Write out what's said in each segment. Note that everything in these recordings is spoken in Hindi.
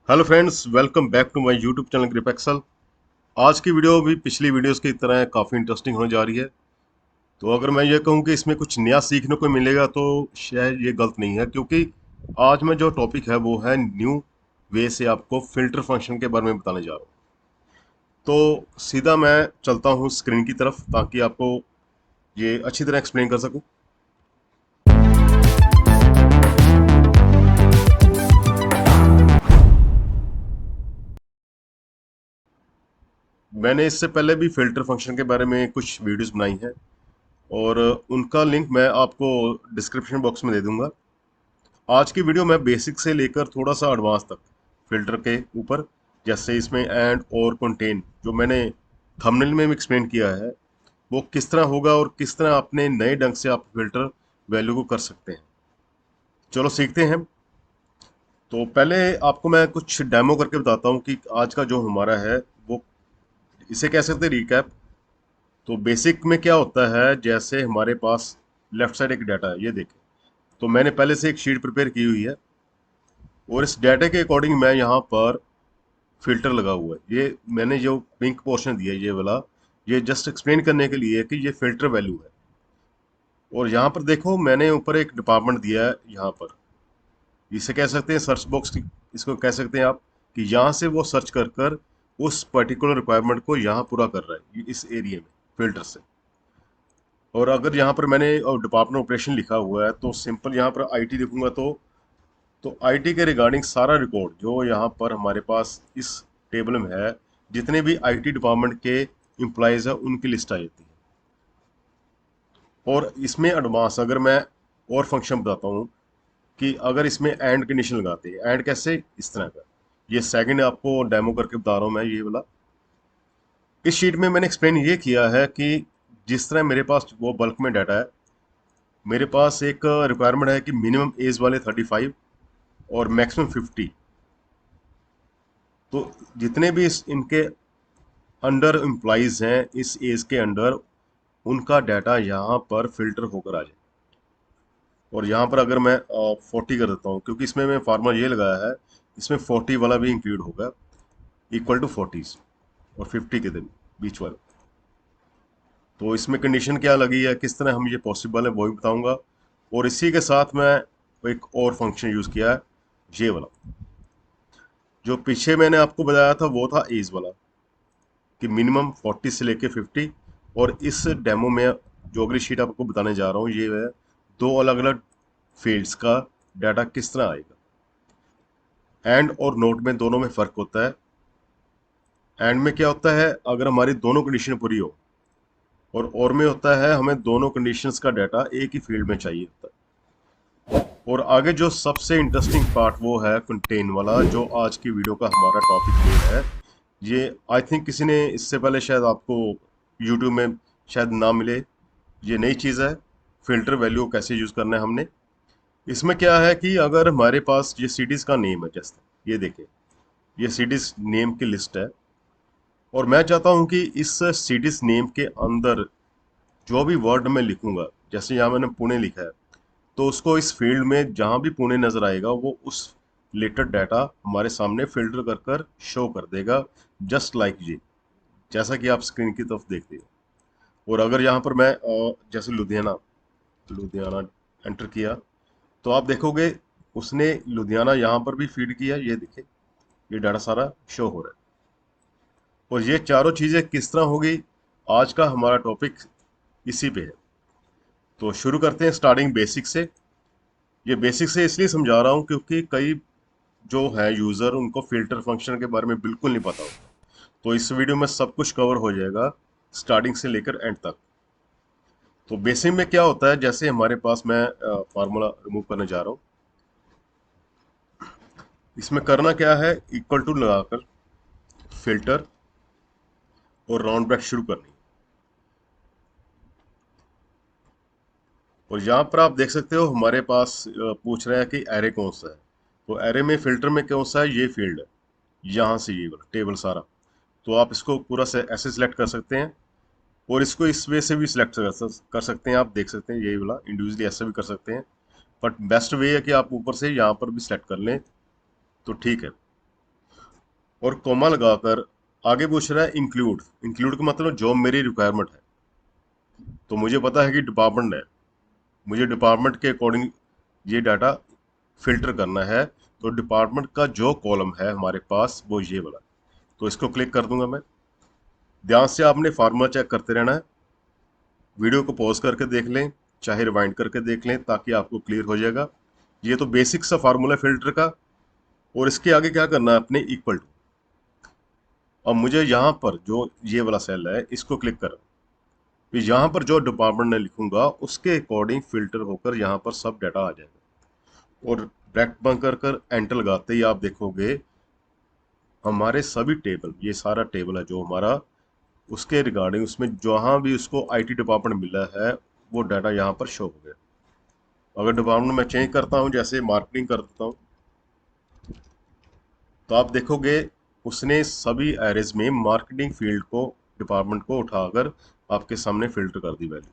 Hello friends, welcome back to my YouTube channel grip excel. आज की वीडियो भी पिछली वीडियोस की तरह काफ़ी इंटरेस्टिंग होने जा रही है। तो अगर मैं ये कहूँ कि इसमें कुछ नया सीखने को मिलेगा तो शायद ये गलत नहीं है, क्योंकि आज मैं जो टॉपिक है वो है न्यू वे से आपको फ़िल्टर फंक्शन के बारे में बताने जा रहा हूँ। तो सीधा मैं चलता हूँ स्क्रीन की तरफ ताकि आपको ये अच्छी तरह एक्सप्लेन कर सकूँ। मैंने इससे पहले भी फ़िल्टर फंक्शन के बारे में कुछ वीडियोस बनाई हैं और उनका लिंक मैं आपको डिस्क्रिप्शन बॉक्स में दे दूंगा। आज की वीडियो मैं बेसिक से लेकर थोड़ा सा एडवांस तक फिल्टर के ऊपर, जैसे इसमें एंड और कंटेन जो मैंने थंबनेल में एक्सप्लेन किया है वो किस तरह होगा और किस तरह अपने नए ढंग से आप फिल्टर वैल्यू को कर सकते हैं। चलो सीखते हैं। तो पहले आपको मैं कुछ डेमो करके बताता हूँ कि आज का जो हमारा है वो इसे कह सकते हैं रिकैप। तो बेसिक में क्या होता है, जैसे हमारे पास लेफ्ट साइड एक डाटा है, ये देखें। तो मैंने पहले से एक शीट प्रिपेयर की हुई है और इस डाटा के अकॉर्डिंग मैं यहाँ पर फिल्टर लगा हुआ है। ये मैंने जो पिंक पोर्शन दिया है ये वाला, ये जस्ट एक्सप्लेन करने के लिए कि ये फिल्टर वैल्यू है। और यहाँ पर देखो मैंने ऊपर एक डिपार्टमेंट दिया है यहाँ पर, इसे कह सकते हैं सर्च बॉक्स, इसको कह सकते हैं आप कि यहाँ से वो सर्च कर कर उस पर्टिकुलर रिक्वायरमेंट को यहाँ पूरा कर रहा है इस एरिया में फिल्टर से। और अगर यहाँ पर मैंने डिपार्टमेंट ऑपरेशन लिखा हुआ है तो सिंपल यहाँ पर आईटी लिखूंगा तो आईटी के रिगार्डिंग सारा रिकॉर्ड जो यहाँ पर हमारे पास इस टेबल में है, जितने भी आईटी डिपार्टमेंट के एम्प्लॉयज़ हैं उनकी लिस्ट आ जाती है। और इसमें एडवांस अगर मैं और फंक्शन बताता हूँ कि अगर इसमें एंड कंडीशन लगाते हैं, एंड कैसे, इस तरह का। ये सेकंड आपको डेमो करके बता रहा हूँ मैं ये वाला। इस शीट में मैंने एक्सप्लेन ये किया है कि जिस तरह मेरे पास वो बल्क में डाटा है, मेरे पास एक रिक्वायरमेंट है कि मिनिमम एज वाले 35 और मैक्सिमम 50। तो जितने भी इनके अंडर एम्प्लॉयज़ हैं इस एज के अंडर, उनका डाटा यहाँ पर फिल्टर होकर आ जाए। और यहाँ पर अगर मैं 40 कर देता हूँ, क्योंकि इसमें मैं फार्मूला ये लगाया है, इसमें 40 वाला भी इंक्लूड होगा, इक्वल टू 40 और 50 के दिन बीच वाला। तो इसमें कंडीशन क्या लगी है, किस तरह हम ये पॉसिबल है वो भी बताऊंगा। और इसी के साथ मैं एक और फंक्शन यूज़ किया है, ये वाला। जो पीछे मैंने आपको बताया था वो था एज वाला, कि मिनिमम 40 से लेके 50। और इस डेमो में जो अगली शीट आपको बताने जा रहा हूँ ये है दो अलग अलग फील्ड्स का डाटा किस तरह आएगा। एंड और नोट में दोनों में फ़र्क होता है। एंड में क्या होता है, अगर हमारी दोनों कंडीशन पूरी हो, और में होता है हमें दोनों कंडीशंस का डाटा एक ही फील्ड में चाहिए होता है। और आगे जो सबसे इंटरेस्टिंग पार्ट वो है कंटेन वाला, जो आज की वीडियो का हमारा टॉपिक ये है। ये आई थिंक किसी ने इससे पहले शायद आपको यूट्यूब में शायद ना मिले, ये नई चीज़ है। फ़िल्टर वैल्यू कैसे यूज़ करना है हमने। इसमें क्या है कि अगर हमारे पास ये सिटीज़ का नेम है, जैसे ये देखें, ये सिटीज़ नेम की लिस्ट है। और मैं चाहता हूँ कि इस सिटीज़ नेम के अंदर जो भी वर्ड मैं लिखूंगा, जैसे यहाँ मैंने पुणे लिखा है, तो उसको इस फील्ड में जहाँ भी पुणे नज़र आएगा वो उस रिलेटेड डाटा हमारे सामने फिल्टर कर कर शो कर देगा, जस्ट लाइक ये, जैसा कि आप स्क्रीन की तरफ देखते हो। और अगर यहाँ पर मैं जैसे लुधियाना लुधियाना एंटर किया, तो आप देखोगे उसने लुधियाना यहाँ पर भी फीड किया, ये देखिए ये डाटा सारा शो हो रहा है। और ये चारों चीज़ें किस तरह होगी, आज का हमारा टॉपिक इसी पे है। तो शुरू करते हैं स्टार्टिंग बेसिक से। ये बेसिक से इसलिए समझा रहा हूँ क्योंकि कई जो है यूज़र, उनको फ़िल्टर फंक्शन के बारे में बिल्कुल नहीं पता होता। तो इस वीडियो में सब कुछ कवर हो जाएगा स्टार्टिंग से लेकर एंड तक। तो बेसिक में क्या होता है, जैसे हमारे पास मैं फार्मूला रिमूव करने जा रहा हूँ। इसमें करना क्या है, इक्वल टू लगाकर फिल्टर और राउंड ब्रैकेट शुरू करनी है। और यहाँ पर आप देख सकते हो हमारे पास पूछ रहा है कि एरे कौन सा है। तो एरे में फिल्टर में कौन सा है, ये फील्ड है, यहाँ से ये वाला टेबल सारा। तो आप इसको पूरा से ऐसे सिलेक्ट कर सकते हैं और इसको इस वे से भी सिलेक्ट कर सकते हैं। आप देख सकते हैं यही वाला इंडिविजुअली ऐसे भी कर सकते हैं, बट बेस्ट वे है कि आप ऊपर से यहाँ पर भी सिलेक्ट कर लें तो ठीक है। और कोमा लगाकर आगे पूछ रहा है इंक्लूड। इंक्लूड का मतलब जो मेरी रिक्वायरमेंट है। तो मुझे पता है कि डिपार्टमेंट है, मुझे डिपार्टमेंट के अकॉर्डिंग ये डाटा फिल्टर करना है। तो डिपार्टमेंट का जो कॉलम है हमारे पास वो ये वाला, तो इसको क्लिक कर दूंगा मैं। ध्यान से आपने फार्मूला चेक करते रहना है, वीडियो को पॉज करके देख लें, चाहे रिवाइंड करके देख लें, ताकि आपको क्लियर हो जाएगा। ये तो बेसिक सा फार्मूला फिल्टर का। और इसके आगे क्या करना है अपने, इक्वल टू। अब मुझे यहाँ पर जो ये वाला सेल है इसको क्लिक कर, तो यहाँ पर जो डिपार्टमेंट में लिखूंगा उसके अकॉर्डिंग फिल्टर होकर यहाँ पर सब डाटा आ जाएगा। और ब्रैकेट बंद कर कर एंटर लगाते ही आप देखोगे हमारे सभी टेबल, ये सारा टेबल है जो हमारा, उसके रिगार्डिंग उसमें जहाँ भी उसको आईटी डिपार्टमेंट मिला है वो डाटा यहाँ पर शो हो गया। अगर डिपार्टमेंट में चेंज करता हूँ, जैसे मार्केटिंग कर देता हूँ, तो आप देखोगे उसने सभी एरेज में मार्केटिंग फील्ड को, डिपार्टमेंट को उठाकर आपके सामने फिल्टर कर दी वैल्यू।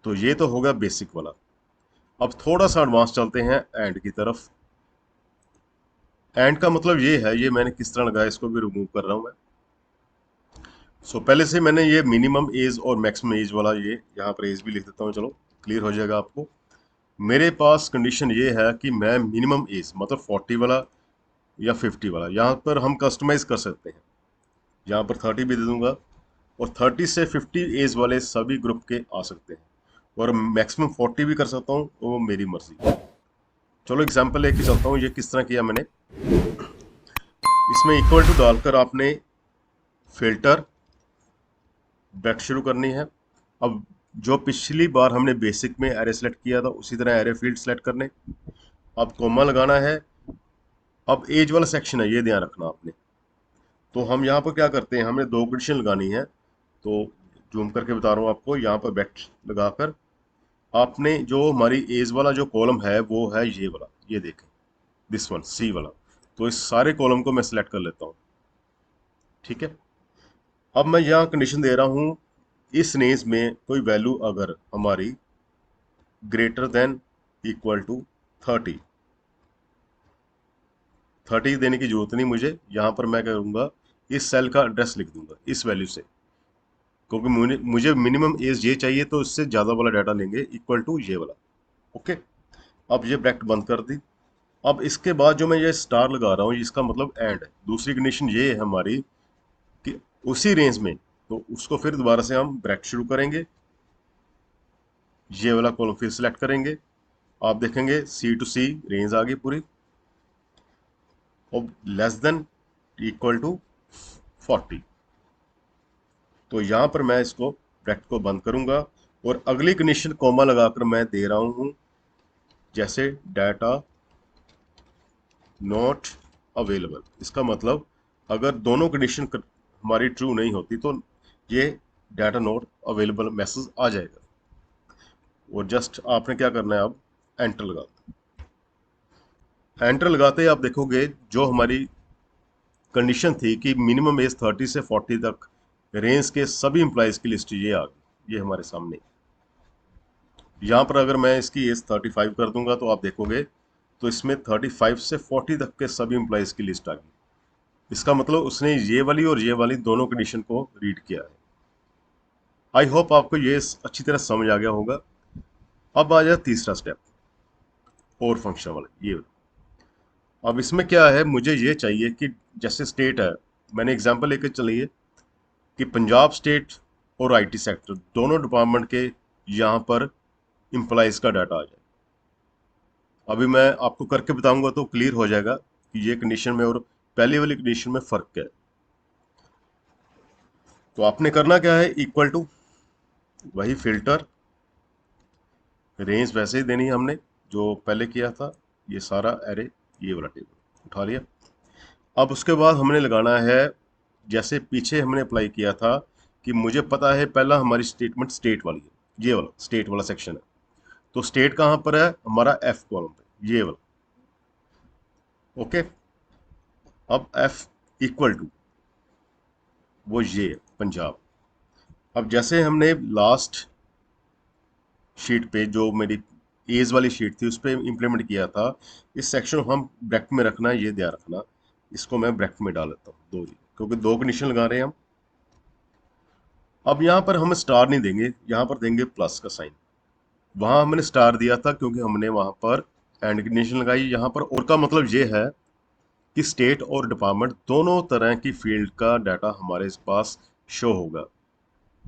तो ये तो होगा बेसिक वाला। अब थोड़ा सा एडवांस चलते हैं एंड की तरफ। एंड का मतलब ये है, ये मैंने किस तरह लगाया, इसको भी रिमूव कर रहा हूँ मैं। पहले से मैंने ये मिनिमम एज और मैक्सिमम एज वाला, ये यहाँ पर एज भी लिख देता हूँ, चलो क्लियर हो जाएगा आपको। मेरे पास कंडीशन ये है कि मैं मिनिमम एज मतलब 40 वाला या 50 वाला, यहाँ पर हम कस्टमाइज कर सकते हैं। यहाँ पर 30 भी दे दूंगा, और 30 से 50 एज वाले सभी ग्रुप के आ सकते हैं, और मैक्सिमम 40 भी कर सकता हूँ, वो मेरी मर्जी। चलो एग्जाम्पल लेके चलता हूँ, ये किस तरह किया मैंने। इसमें इक्वल टू डालकर आपने फिल्टर बैक शुरू करनी है। अब जो पिछली बार हमने बेसिक में एरे सेलेक्ट किया था उसी तरह एरे फील्ड सेलेक्ट करने। अब कोमा लगाना है। अब एज वाला सेक्शन है, ये ध्यान रखना आपने। तो हम यहाँ पर क्या करते हैं, हमें दो कंडीशन लगानी है। तो जूम करके बता रहा हूँ आपको, यहाँ पर बैक लगाकर आपने जो हमारी एज वाला जो कॉलम है वो है ये वाला, ये देखें, दिस वन सी वाला। तो इस सारे कॉलम को मैं सिलेक्ट कर लेता हूँ। ठीक है। अब मैं यहाँ कंडीशन दे रहा हूँ, इस रेंज में कोई वैल्यू अगर हमारी ग्रेटर देन इक्वल टू 30, 30 देने की जरूरत नहीं मुझे। यहाँ पर मैं करूँगा इस सेल का एड्रेस लिख दूंगा इस वैल्यू से, क्योंकि मुझे मिनिमम एज ये चाहिए, तो इससे ज़्यादा वाला डाटा लेंगे इक्वल टू ये वाला। ओके। अब ये ब्रैकेट बंद कर दी। अब इसके बाद जो मैं ये स्टार लगा रहा हूँ इसका मतलब एंड है। दूसरी कंडीशन ये है हमारी कि उसी रेंज में, तो उसको फिर दोबारा से हम ब्रैकेट शुरू करेंगे, ये वाला कॉलम फिर सिलेक्ट करेंगे। आप देखेंगे सी टू सी रेंज आ गई पूरी, और लेस देन इक्वल टू 40। तो यहाँ पर मैं इसको ब्रैकेट को बंद करूंगा, और अगली कंडीशन कोमा लगाकर मैं दे रहा हूँ, जैसे डाटा नॉट अवेलेबल। इसका मतलब अगर दोनों कंडीशन हमारी ट्रू नहीं होती तो ये डाटा नॉट अवेलेबल मैसेज आ जाएगा। और जस्ट आपने क्या करना है, अब एंटर लगा, एंटर लगाते ही आप देखोगे जो हमारी कंडीशन थी कि मिनिमम एज 30 से 40 तक रेंज के सभी एम्प्लॉयज़ की लिस्ट ये आ गई, ये हमारे सामने। यहाँ पर अगर मैं इसकी एज 35 कर दूंगा तो आप देखोगे तो इसमें 35 से 40 तक के सभी एम्प्लॉयज़ की लिस्ट आ गई। इसका मतलब उसने ये वाली और ये वाली दोनों कंडीशन को रीड किया है। आई होप आपको ये अच्छी तरह समझ आ गया होगा। अब आ जाए तीसरा स्टेप, और फंक्शन वाला ये। अब इसमें क्या है, मुझे ये चाहिए कि जैसे स्टेट है, मैंने एग्जांपल लेकर चलिए कि पंजाब स्टेट और आईटी सेक्टर दोनों डिपार्टमेंट के यहाँ पर एम्प्लॉयज़ का डाटा आ जाए। अभी मैं आपको करके बताऊंगा तो क्लियर हो जाएगा कि ये कंडीशन में और पहली वाली कंडीशन में फ़र्क क्या है। तो आपने करना क्या है, इक्वल टू वही फिल्टर, रेंज वैसे ही देनी है हमने जो पहले किया था, ये सारा एरे, ये वाला टेबल उठा लिया। अब उसके बाद हमने लगाना है, जैसे पीछे हमने अप्लाई किया था कि मुझे पता है पहला हमारी स्टेटमेंट स्टेट वाली है, ये वाला स्टेट वाला सेक्शन है। तो स्टेट कहाँ पर है, हमारा एफ कॉलम पे, ये वाला। ओके। अब एफ इक्वल टू वो ये है, पंजाब। अब जैसे हमने लास्ट शीट पे जो मेरी एज वाली शीट थी उस पर इम्प्लीमेंट किया था, इस सेक्शन को हम ब्रैकेट में रखना है, ये ध्यान रखना। इसको मैं ब्रैकेट में डाल देता हूँ, दो जी, क्योंकि दो कंडीशन लगा रहे हैं हम। अब यहाँ पर हम स्टार नहीं देंगे, यहाँ पर देंगे प्लस का साइन। वहां हमने स्टार दिया था क्योंकि हमने वहां पर एंड कंडीशन लगाई। यहाँ पर और का मतलब ये है कि स्टेट और डिपार्टमेंट दोनों तरह की फील्ड का डाटा हमारे पास शो होगा।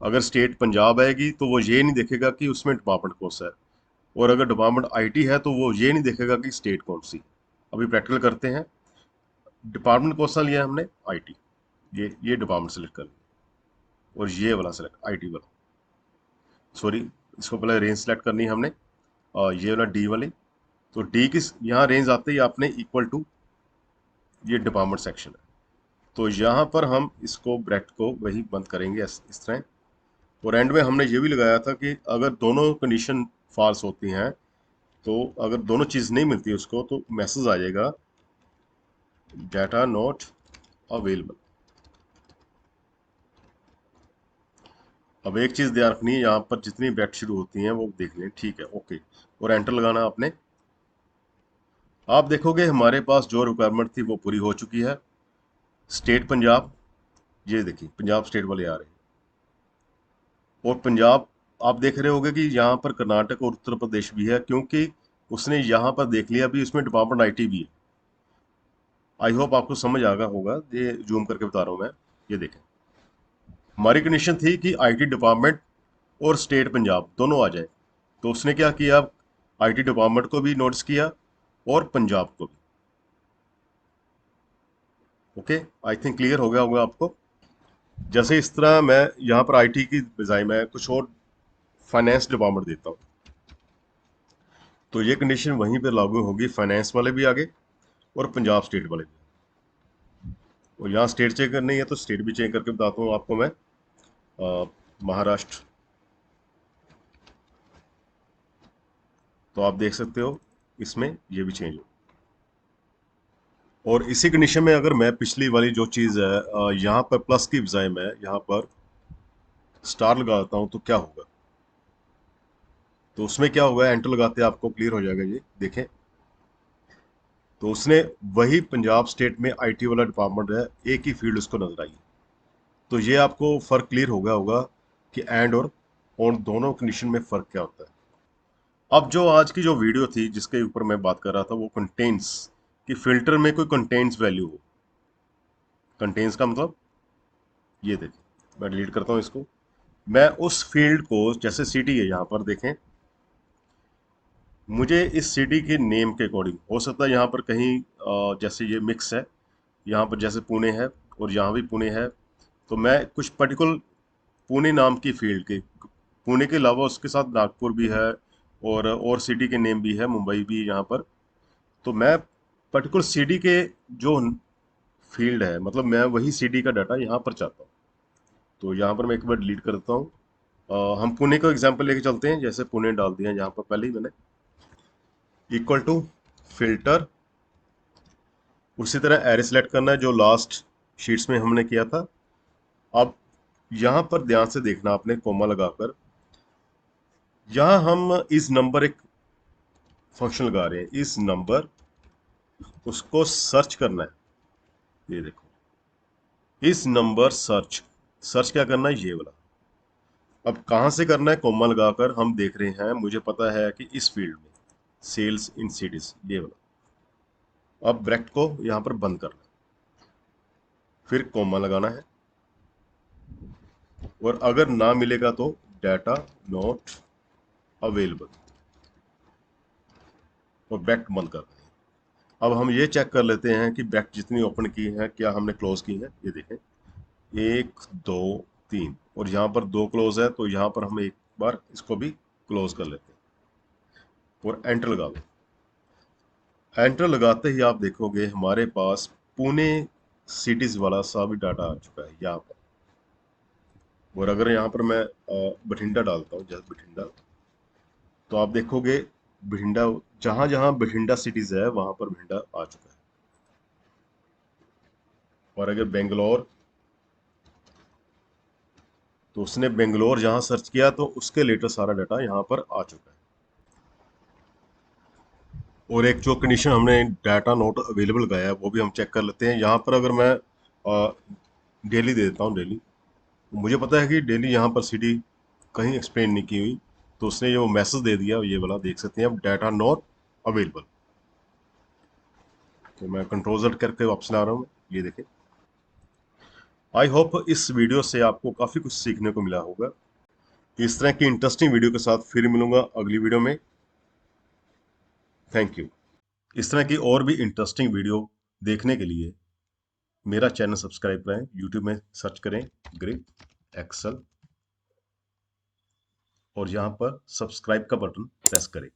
अगर स्टेट पंजाब आएगी तो वो ये नहीं देखेगा कि उसमें डिपार्टमेंट कौन सा है, और अगर डिपार्टमेंट आईटी है तो वो ये नहीं देखेगा कि स्टेट कौन सी। अभी प्रैक्टिकल करते हैं। डिपार्टमेंट कौन सा लिया हमने? आईटी। ये डिपार्टमेंट सेलेक्ट कर लिया, और ये वाला सेलेक्ट आईटी वाला, सॉरी, इसको पहले रेंज सेलेक्ट करनी है हमने, और ये वाला डी वाली। तो डी की यहाँ रेंज आते ही आपने इक्वल टू ये डिपार्टमेंट सेक्शन है। तो यहाँ पर हम इसको ब्रैकेट को वही बंद करेंगे इस तरह। और एंड में हमने ये भी लगाया था कि अगर दोनों कंडीशन फॉल्स होती हैं, तो अगर दोनों चीज़ नहीं मिलती उसको, तो मैसेज आ जाएगा डाटा नॉट अवेलेबल। अब एक चीज़ ध्यान रखनी है, यहाँ पर जितनी ब्रैकेट शुरू होती हैं वो देख लें, ठीक है, ओके, और एंटर लगाना आपने। आप देखोगे हमारे पास जो रिक्वायरमेंट थी वो पूरी हो चुकी है। स्टेट पंजाब, ये देखिए पंजाब स्टेट वाले आ रहे हैं, और पंजाब आप देख रहे होगे कि यहाँ पर कर्नाटक और उत्तर प्रदेश भी है, क्योंकि उसने यहाँ पर देख लिया भी उसमें डिपार्टमेंट आईटी भी है। आई होप आपको समझ आ गया होगा, ये जूम करके बता रहा हूँ मैं। ये देखें, हमारी कंडीशन थी कि आईटी डिपार्टमेंट और स्टेट पंजाब दोनों आ जाए, तो उसने क्या किया, आईटी डिपार्टमेंट को भी नोटिस किया और पंजाब को भी। ओके, आई थिंक क्लियर हो गया होगा आपको। जैसे इस तरह मैं यहाँ पर आईटी की बजाय मैं कुछ और फाइनेंस डिपार्टमेंट देता हूँ, तो ये कंडीशन वहीं पे लागू होगी, फाइनेंस वाले भी आगे और पंजाब स्टेट वाले भी। और यहाँ स्टेट चेक करनी है तो स्टेट भी चेक करके बताता हूँ आपको मैं। महाराष्ट्र, तो आप देख सकते हो इसमें ये भी चेंज हो। और इसी कंडीशन में अगर मैं पिछली वाली जो चीज़ है यहाँ पर प्लस की बजाय मैं यहाँ पर स्टार लगाता हूँ, तो क्या होगा? तो उसमें क्या होगा, एंटर लगाते आपको क्लियर हो जाएगा, ये देखें। तो उसने वही पंजाब स्टेट में आईटी वाला डिपार्टमेंट है, एक ही फील्ड उसको नजर आई। तो ये आपको फर्क क्लियर हो गया होगा कि एंड और ऑन दोनों कंडीशन में फर्क क्या होता है। अब जो आज की जो वीडियो थी जिसके ऊपर मैं बात कर रहा था, वो कंटेंट्स कि फिल्टर में कोई कंटेंट्स वैल्यू हो। कंटेंट्स का मतलब ये देखिए, मैं डिलीट करता हूँ इसको। मैं उस फील्ड को, जैसे सिटी है यहाँ पर देखें, मुझे इस सिटी के नेम के अकॉर्डिंग हो सकता है यहाँ पर कहीं जैसे ये मिक्स है, यहाँ पर जैसे पुणे है और यहाँ भी पुणे है, तो मैं कुछ पर्टिकुलर पुणे नाम की फील्ड के, पुणे के अलावा उसके साथ नागपुर भी है और सिटी के नेम भी है, मुंबई भी यहाँ पर। तो मैं पर्टिकुलर सिटी के जो फील्ड है, मतलब मैं वही सिटी का डाटा यहाँ पर चाहता हूँ। तो यहाँ पर मैं एक बार डिलीट कर देता हूँ। हम पुणे का एग्जांपल लेके चलते हैं, जैसे पुणे डाल दिया यहाँ पर पहले ही मैंने, इक्वल टू फिल्टर। उसी तरह एरे सेलेक्ट करना है जो लास्ट शीट्स में हमने किया था। अब यहाँ पर ध्यान से देखना, आपने कोमा लगाकर, यहाँ हम इस नंबर एक फंक्शन लगा रहे हैं, इस नंबर उसको सर्च करना है। ये देखो, इस नंबर सर्च, सर्च क्या करना है, ये वाला। अब कहाँ से करना है, कोमा लगाकर हम देख रहे हैं, मुझे पता है कि इस फील्ड में सेल्स इन सिटीज, ये वाला। अब ब्रैकेट को यहाँ पर बंद करना है, फिर कोमा लगाना है, और अगर ना मिलेगा तो डाटा नॉट अवेलेबल, और ब्रैकेट बंद कर दें। अब हम ये चेक कर लेते हैं कि ब्रैकेट जितनी ओपन की है क्या हमने क्लोज की है। ये देखें, एक, दो, तीन, और यहाँ पर दो क्लोज है, तो यहाँ पर हम एक बार इसको भी क्लोज कर लेते हैं और एंटर लगा दो। एंटर लगाते ही आप देखोगे हमारे पास पुणे सिटीज वाला सा भी डाटा आ चुका है यहाँ पर। और अगर यहाँ पर मैं बठिंडा डालता हूँ, जैसे बठिंडा, तो आप देखोगे बठिंडा, जहां जहां बठिंडा सिटीज है वहां पर बठिंडा आ चुका है। और अगर बेंगलोर, तो उसने बेंगलोर जहां सर्च किया तो उसके लेटर सारा डाटा यहाँ पर आ चुका है। और एक जो कंडीशन हमने डाटा नॉट अवेलेबल का है वो भी हम चेक कर लेते हैं। यहाँ पर अगर मैं डेली दे देता हूँ, डेली, मुझे पता है कि डेली यहाँ पर सिटी कहीं एक्सप्लेन नहीं की हुई, तो उसने ये वो मैसेज दे दिया, ये वाला देख सकते हैं अब, डाटा नॉट अवेलेबल। तो मैं कंट्रोल Z करके वापस ला रहा हूँ, ये देखें। आई होप इस वीडियो से आपको काफ़ी कुछ सीखने को मिला होगा। इस तरह की इंटरेस्टिंग वीडियो के साथ फिर मिलूंगा अगली वीडियो में। Thank you. इस तरह की और भी इंटरेस्टिंग वीडियो देखने के लिए मेरा चैनल सब्सक्राइब करें, यूट्यूब में सर्च करें ग्रिप एक्सेल और यहाँ पर सब्सक्राइब का बटन प्रेस करें।